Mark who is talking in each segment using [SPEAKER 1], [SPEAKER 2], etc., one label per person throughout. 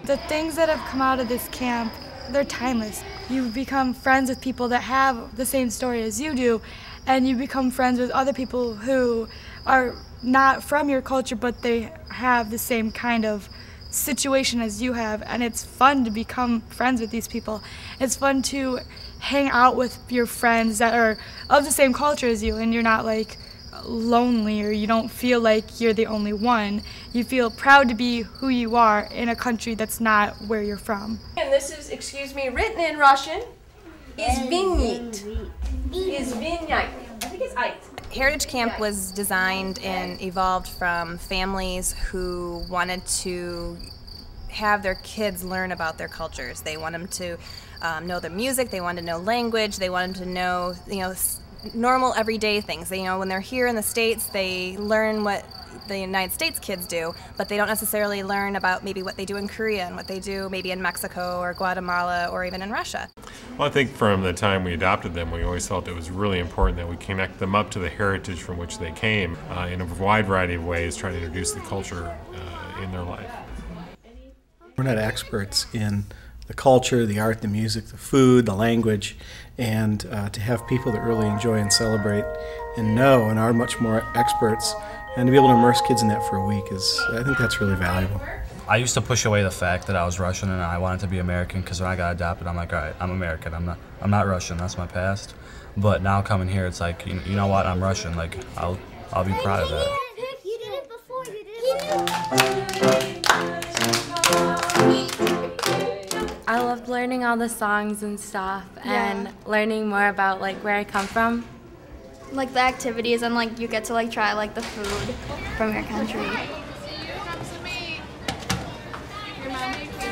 [SPEAKER 1] The things that have come out of this camp, they're timeless. You become friends with people that have the same story as you do, and you become friends with other people who are not from your culture, but they have the same kind of situation as you have, and it's fun to become friends with these people. It's fun to hang out with your friends that are of the same culture as you, and you're not like lonely, or you don't feel like you're the only one. You feel proud to be who you are in a country that's not where you're from.
[SPEAKER 2] And this is, excuse me, written in Russian, Izvinyit. Izvinyit. I think it's ait.
[SPEAKER 3] Heritage Camp was designed and evolved from families who wanted to have their kids learn about their cultures. They want them to know their music, they wanted to know language, they wanted to know, normal everyday things. When they're here in the States, they learn what the United States kids do, but they don't necessarily learn about maybe what they do in Korea and what they do maybe in Mexico or Guatemala or even in Russia.
[SPEAKER 4] Well, I think from the time we adopted them, we always felt it was really important that we connect them up to the heritage from which they came in a wide variety of ways, trying to introduce the culture in their life.
[SPEAKER 5] We're not experts in the culture, the art, the music, the food, the language, and to have people that really enjoy and celebrate and know and are much more experts, and to be able to immerse kids in that for a week I think that's really valuable.
[SPEAKER 6] I used to push away the fact that I was Russian and I wanted to be American, because when I got adopted, I'm like, all right, I'm American. I'm not Russian. That's my past. But now coming here, it's like, you know what? I'm Russian. Like, I'll be proud of that.
[SPEAKER 7] You did it before. You did it before.
[SPEAKER 8] I loved learning all the songs and stuff, and learning more about where I come from.
[SPEAKER 7] Like the activities, and you get to try the food from your country.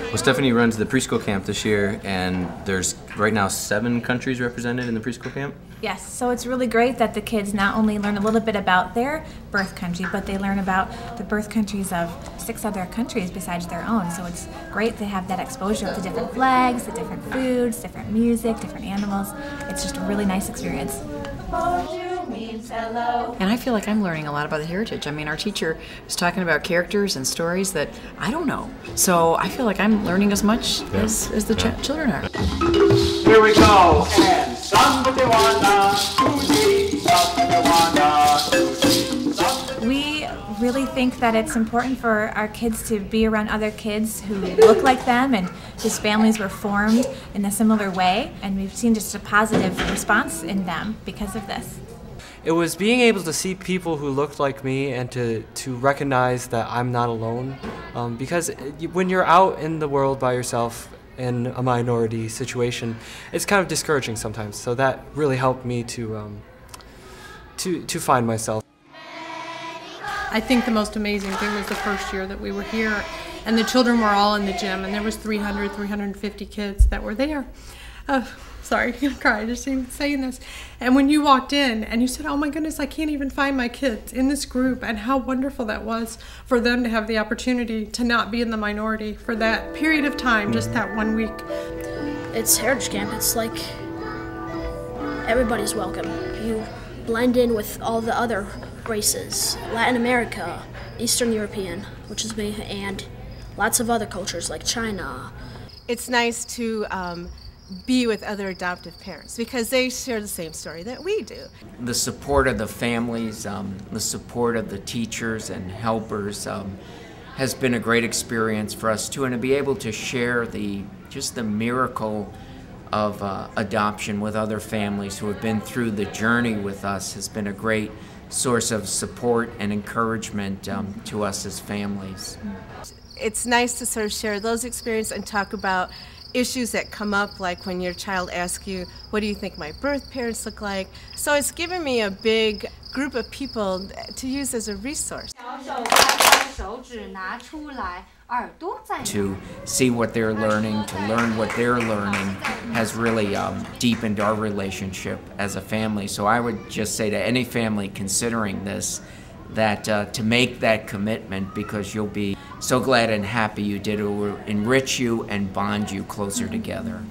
[SPEAKER 9] Well, Stephanie runs the preschool camp this year, and there's right now 7 countries represented in the preschool camp.
[SPEAKER 10] Yes, so it's really great that the kids not only learn a little bit about their birth country, but they learn about the birth countries of 6 other countries besides their own. So it's great to have that exposure to different flags, to different foods, different music, different animals. It's just a really nice experience.
[SPEAKER 11] And I feel like I'm learning a lot about the heritage. I mean, our teacher is talking about characters and stories that I don't know. So I feel like I'm learning as much as the children are.
[SPEAKER 12] Here we go, and somebody wanna, somebody wanna.
[SPEAKER 10] We really think that it's important for our kids to be around other kids who look like them and whose families were formed in a similar way, and we've seen just a positive response in them because of this.
[SPEAKER 13] It was being able to see people who looked like me and to recognize that I'm not alone, because when you're out in the world by yourself in a minority situation, it's kind of discouraging sometimes. So that really helped me to find myself.
[SPEAKER 14] I think the most amazing thing was the first year that we were here, and the children were all in the gym, and there was 350 kids that were there. Sorry, I'm gonna cry just even saying this. And when you walked in and you said, oh my goodness, I can't even find my kids in this group, and how wonderful that was for them to have the opportunity to not be in the minority for that period of time, just that 1 week.
[SPEAKER 15] It's Heritage Camp. It's like everybody's welcome. You blend in with all the other races, Latin America, Eastern European, which is me, and lots of other cultures like China.
[SPEAKER 2] It's nice to be with other adoptive parents because they share the same story that we do.
[SPEAKER 16] The support of the families, the support of the teachers and helpers has been a great experience for us too, and to be able to share just the miracle of adoption with other families who have been through the journey with us has been a great source of support and encouragement to us as families.
[SPEAKER 2] It's nice to sort of share those experiences and talk about issues that come up, like when your child asks you, what do you think my birth parents look like? So it's given me a big group of people to use as a resource.
[SPEAKER 16] To see what they're learning, to learn what they're learning, has really deepened our relationship as a family. So I would just say to any family considering this, that to make that commitment, because you'll be so glad and happy you did. It will enrich you and bond you closer together.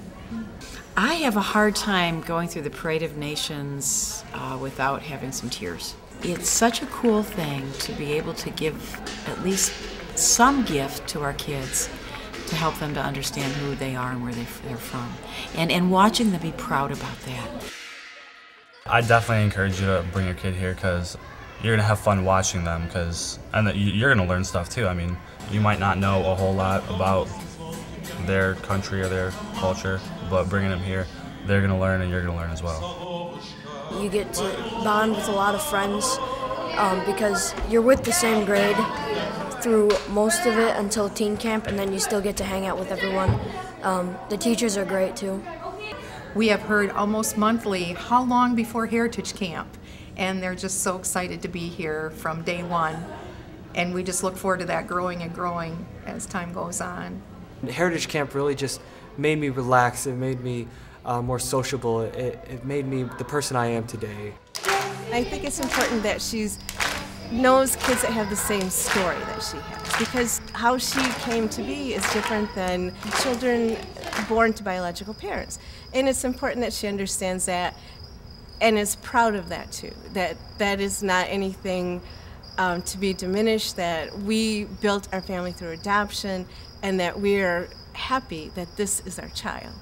[SPEAKER 11] I have a hard time going through the Parade of Nations without having some tears. It's such a cool thing to be able to give at least some gift to our kids to help them to understand who they are and where they're from. And watching them be proud about that.
[SPEAKER 6] I definitely encourage you to bring your kid here because you're going to have fun watching them and you're going to learn stuff too. I mean, you might not know a whole lot about their country or their culture, but bringing them here, they're going to learn and you're going to learn as well.
[SPEAKER 17] You get to bond with a lot of friends because you're with the same grade through most of it until teen camp, and then you still get to hang out with everyone. The teachers are great too.
[SPEAKER 18] We have heard almost monthly how long before Heritage Camp, and they're just so excited to be here from day one. And we just look forward to that growing and growing as time goes on.
[SPEAKER 13] Heritage Camp really just made me relax. It made me more sociable. It made me the person I am today.
[SPEAKER 2] I think it's important that she knows kids that have the same story that she has, because how she came to be is different than children born to biological parents. And it's important that she understands that and is proud of that too, that is not anything to be diminished, that we built our family through adoption and that we are happy that this is our child.